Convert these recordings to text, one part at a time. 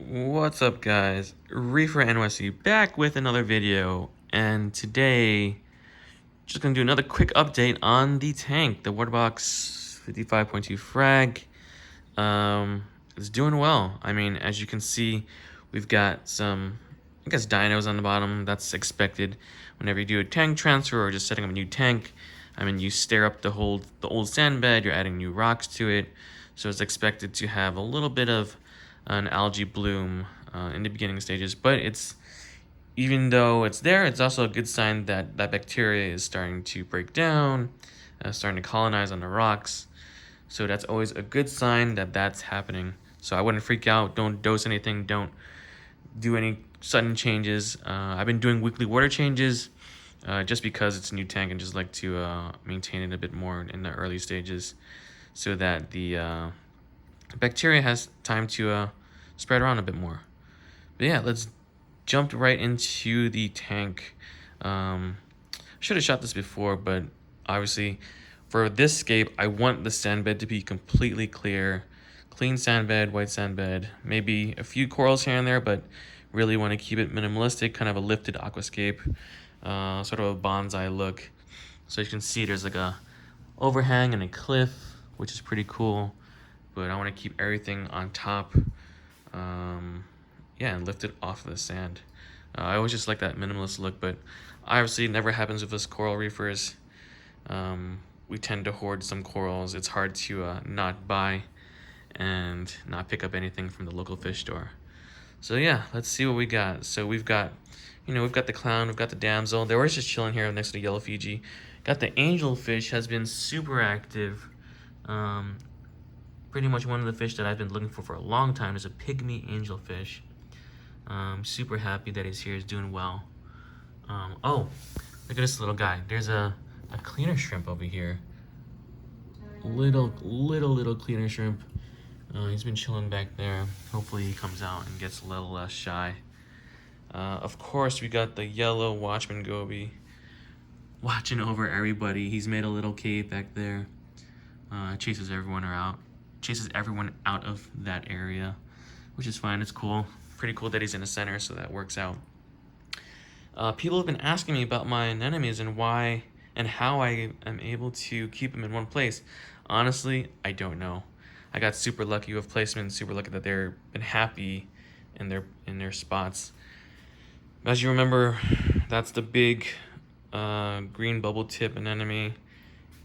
What's up, guys? Reefer NYC back with another video, and today just gonna do another quick update on the tank, the Waterbox 55.2 Frag. It's doing well. I mean, as you can see, we've got some, I guess, dinos on the bottom. That's expected whenever you do a tank transfer or just setting up a new tank. I mean, you stir up the old sand bed, you're adding new rocks to it, so it's expected to have a little bit of an algae bloom in the beginning stages. But even though it's there, it's also a good sign that that bacteria is starting to break down, starting to colonize on the rocks. So that's always a good sign that that's happening. So I wouldn't freak out. Don't dose anything. Don't do any sudden changes. I've been doing weekly water changes just because it's a new tank and just like to maintain it a bit more in the early stages so that the bacteria has time to spread around a bit more. But yeah, let's jump right into the tank. Should have shot this before, but obviously for this scape, I want the sand bed to be completely clear. Clean sand bed, white sand bed, maybe a few corals here and there, but really want to keep it minimalistic, kind of a lifted aquascape, sort of a bonsai look. So you can see there's like a overhang and a cliff, which is pretty cool, but I want to keep everything on top, yeah, and lift it off of the sand. I always just like that minimalist look, but obviously it never happens with us coral reefers. We tend to hoard some corals. It's hard to not buy and not pick up anything from the local fish store. So yeah, let's see what we got. So we've got, we've got the clown, we've got the damsel. They were just chilling here next to the yellow Fiji. Got the angelfish, has been super active. Pretty much one of the fish that I've been looking for a long time is a pygmy angelfish. Super happy that he's here, he's doing well. Oh, look at this little guy. There's a cleaner shrimp over here. Little cleaner shrimp. He's been chilling back there. Hopefully he comes out and gets a little less shy. Of course, we got the yellow watchman goby watching over everybody. He's made a little cave back there. Chases everyone out of that area, which is fine. It's cool. Pretty cool that he's in the center, so that works out. People have been asking me about my anemones and why and how I am able to keep them in one place. Honestly, I don't know. I got super lucky with placement, super lucky that they've been happy in their spots. As you remember, that's the big green bubble tip anemone.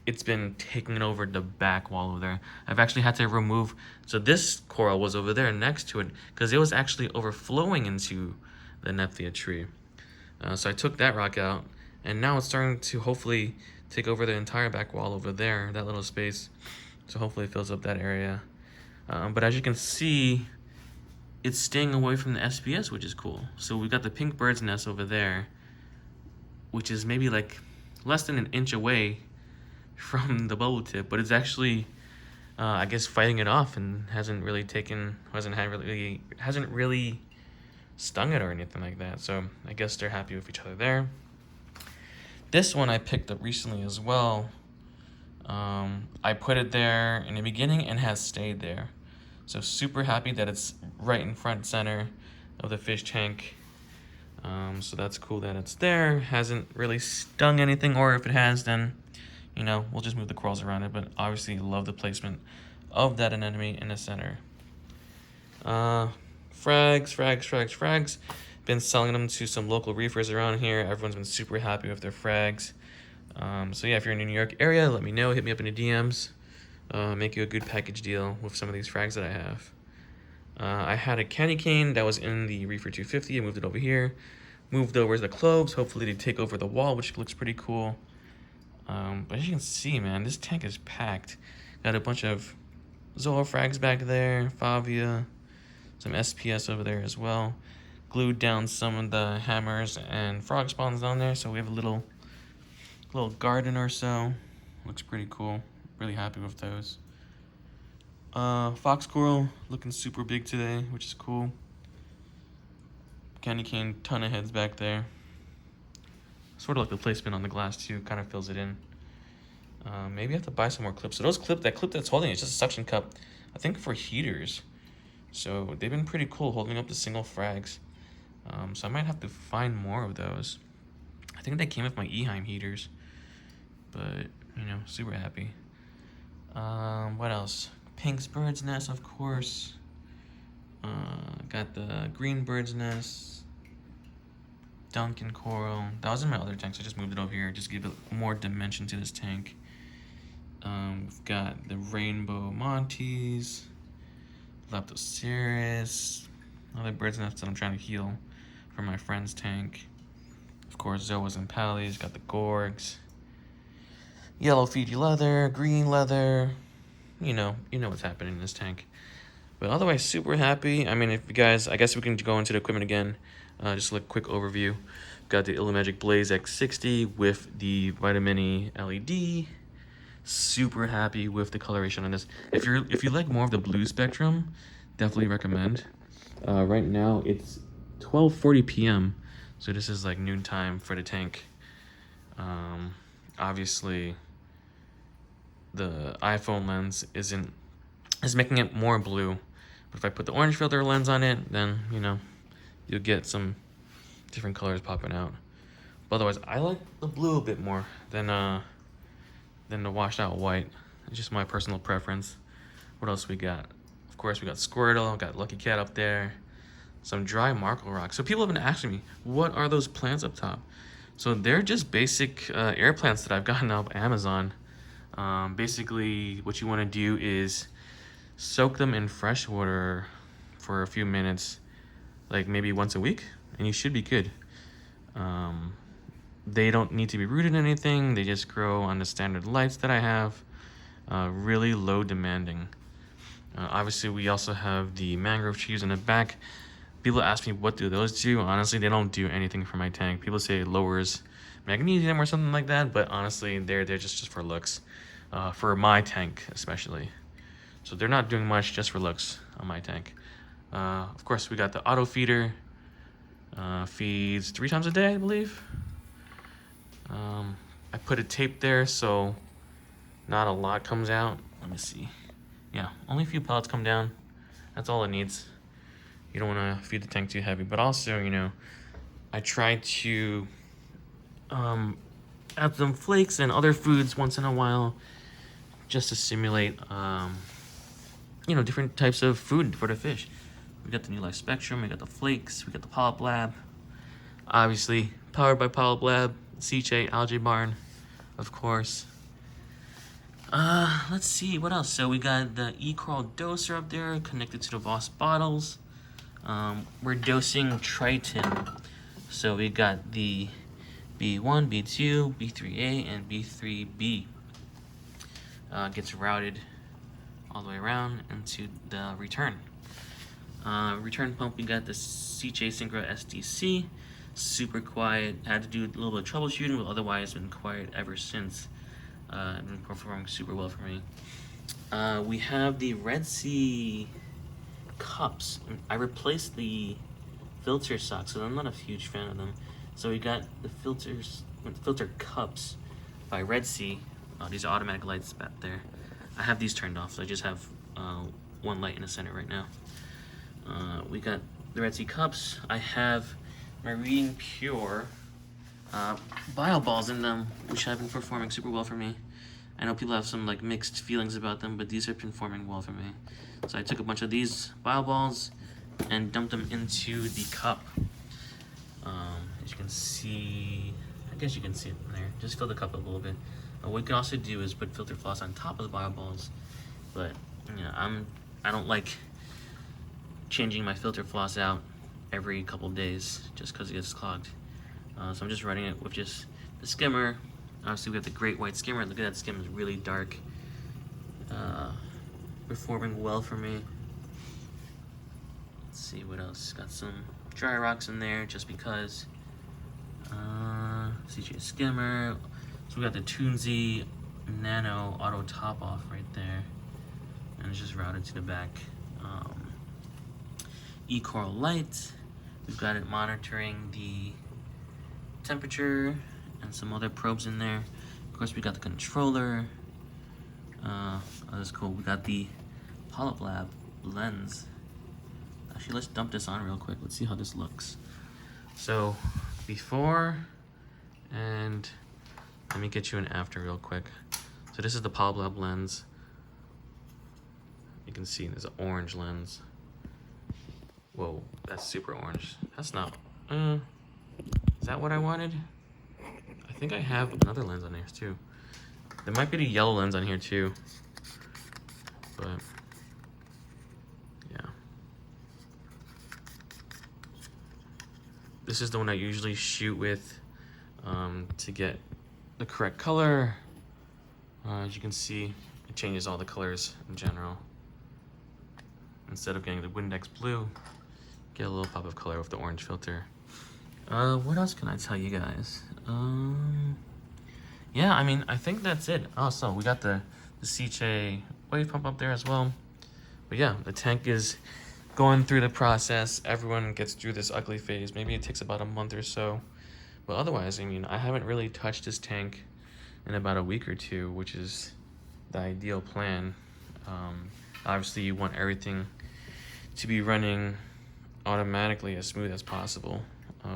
It's been taking over the back wall over there. I've actually had to remove, so this coral was over there next to it because it was actually overflowing into the Nephthya tree. So I took that rock out, and now it's starting to hopefully take over the entire back wall over there, that little space. So hopefully it fills up that area. But as you can see, it's staying away from the SPS, which is cool. So we've got the pink bird's nest over there, which is maybe like less than an inch away from the bubble tip, but it's actually, I guess, fighting it off and hasn't really stung it or anything like that. So I guess they're happy with each other there. This one I picked up recently as well. I put it there in the beginning and has stayed there. So super happy that it's right in front center of the fish tank. So that's cool that it's there. Hasn't really stung anything, or if it has, then we'll just move the corals around it. But obviously love the placement of that anemone in the center. Frags. Been selling them to some local reefers around here. Everyone's been super happy with their frags. So yeah, if you're in the New York area, let me know. Hit me up in the DMs. Make you a good package deal with some of these frags that I have. I had a candy cane that was in the Reefer 250. I moved it over here. Moved over the cloves. Hopefully they take over the wall, which looks pretty cool. But as you can see, man, this tank is packed. Got a bunch of zoophags back there, Favia, some SPS over there as well. Glued down some of the hammers and frog spawns down there, so we have a little garden or so. Looks pretty cool. Really happy with those. Fox coral looking super big today, which is cool. Candy cane, ton of heads back there. Sort of like the placement on the glass too, kind of fills it in. Maybe I have to buy some more clips. So that clip that's holding it is just a suction cup, I think for heaters. So they've been pretty cool holding up the single frags. So I might have to find more of those. I think they came with my Eheim heaters, but you know, super happy. What else? Pink's bird's nest, of course. Got the green bird's nest. Duncan coral. That was in my other tank, so I just moved it over here. Just give it more dimension to this tank. We've got the rainbow montes, Leptoceras, other bird's nests that I'm trying to heal from my friend's tank. Of course, Zoas and Pallies. Got the Gorgs, yellow Fiji leather, green leather. You know what's happening in this tank. But otherwise, super happy. I mean, if you guys, I guess we can go into the equipment again. Just a quick overview. Got the Illumagic Blaze X with the Vitamini LED. Super happy with the coloration on this. If you like more of the blue spectrum, definitely recommend. Right now it's 12:40 p.m. so this is like noontime for the tank. Obviously the iPhone lens is making it more blue, but if I put the orange filter lens on it, then you know you'll get some different colors popping out. But otherwise, I like the blue a bit more than the washed out white. It's just my personal preference. What else we got? Of course, we got Squirtle, got Lucky Cat up there, some dry marble rocks. So people have been asking me, what are those plants up top? So they're just basic air plants that I've gotten off Amazon. Basically, what you want to do is soak them in fresh water for a few minutes, like maybe once a week, and you should be good. They don't need to be rooted in anything. They just grow on the standard lights that I have. Really low demanding. Obviously, we also have the Mangrove Shoes in the back. People ask me, what do those do? Honestly, they don't do anything for my tank. People say it lowers magnesium or something like that, but honestly, they're just for looks. For my tank, especially. So they're not doing much, just for looks on my tank. Of course, we got the auto feeder. Feeds 3 times a day, I believe. I put a tape there, so not a lot comes out. Let me see. Yeah, only a few pellets come down. That's all it needs. You don't want to feed the tank too heavy. But also, you know, I try to add some flakes and other foods once in a while, just to simulate, you know, different types of food for the fish. We got the New Life Spectrum, we got the flakes, we got the Polyp Lab. Obviously, powered by Polyp Lab, Sicce Algae Barn, of course. Let's see, what else? So we got the EKoral doser up there, connected to the Voss bottles. We're dosing Triton. So we got the B1, B2, B3A, and B3B. Gets routed all the way around into the return. Return pump, we got the Sicce Syncra SDC. Super quiet. Had to do a little bit of troubleshooting, but otherwise been quiet ever since. Been performing super well for me. We have the Red Sea cups. I replaced the filter socks, so I'm not a huge fan of them. So we got the filter cups by Red Sea. These are automatic lights back there. I have these turned off, so I just have one light in the center right now. We got the Red Sea cups. I have Marine Pure bio balls in them, which have been performing super well for me. I know people have some like mixed feelings about them, but these are performing well for me. So I took a bunch of these bio balls and dumped them into the cup. As you can see, I guess you can see it in there. Just fill the cup up a little bit. What we can also do is put filter floss on top of the bio balls, but you know, I don't like changing my filter floss out every couple days just because it gets clogged. So I'm just running it with just the skimmer. Obviously we have the great white skimmer. Look at that skimmer, is really dark. Performing well for me. Let's see what else. Got some dry rocks in there just because. Sicce skimmer. So we got the Toonsy Nano auto top off right there, and it's just routed to the back. EKoral Lite. We've got it monitoring the temperature and some other probes in there. Of course, we got the controller. Oh, that's cool. We got the Polyp Lab lens Actually, let's dump this on real quick. Let's see how this looks. So before, and let me get you an after real quick. So this is the Polyblab lens. You can see there's an orange lens. Whoa, that's super orange. That's not, is that what I wanted? I think I have another lens on there too. There might be the yellow lens on here too, but yeah. This is the one I usually shoot with to get the correct color. As you can see, it changes all the colors in general. Instead of getting the Windex blue, get a little pop of color with the orange filter. What else can I tell you guys? Yeah, I mean, I think that's it. Oh, so we got the Sicce wave pump up there as well. But yeah, the tank is going through the process. Everyone gets through this ugly phase. Maybe it takes about a month or so. But otherwise, I mean, I haven't really touched this tank in about a week or two, which is the ideal plan. Obviously, you want everything to be running automatically as smooth as possible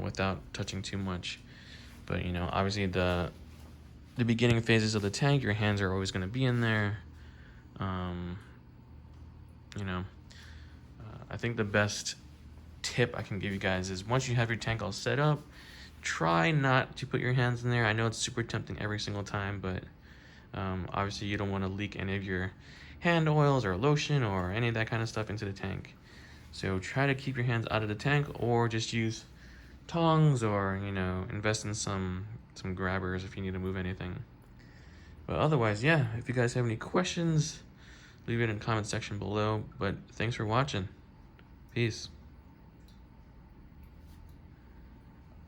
without touching too much. But, you know, obviously the beginning phases of the tank, your hands are always going to be in there. You know, I think the best tip I can give you guys is once you have your tank all set up, try not to put your hands in there. I know it's super tempting every single time, but obviously you don't want to leak any of your hand oils or lotion or any of that kind of stuff into the tank. So try to keep your hands out of the tank, or just use tongs, or, you know, invest in some grabbers if you need to move anything. But otherwise, yeah, if you guys have any questions, leave it in the comment section below. But thanks for watching. Peace.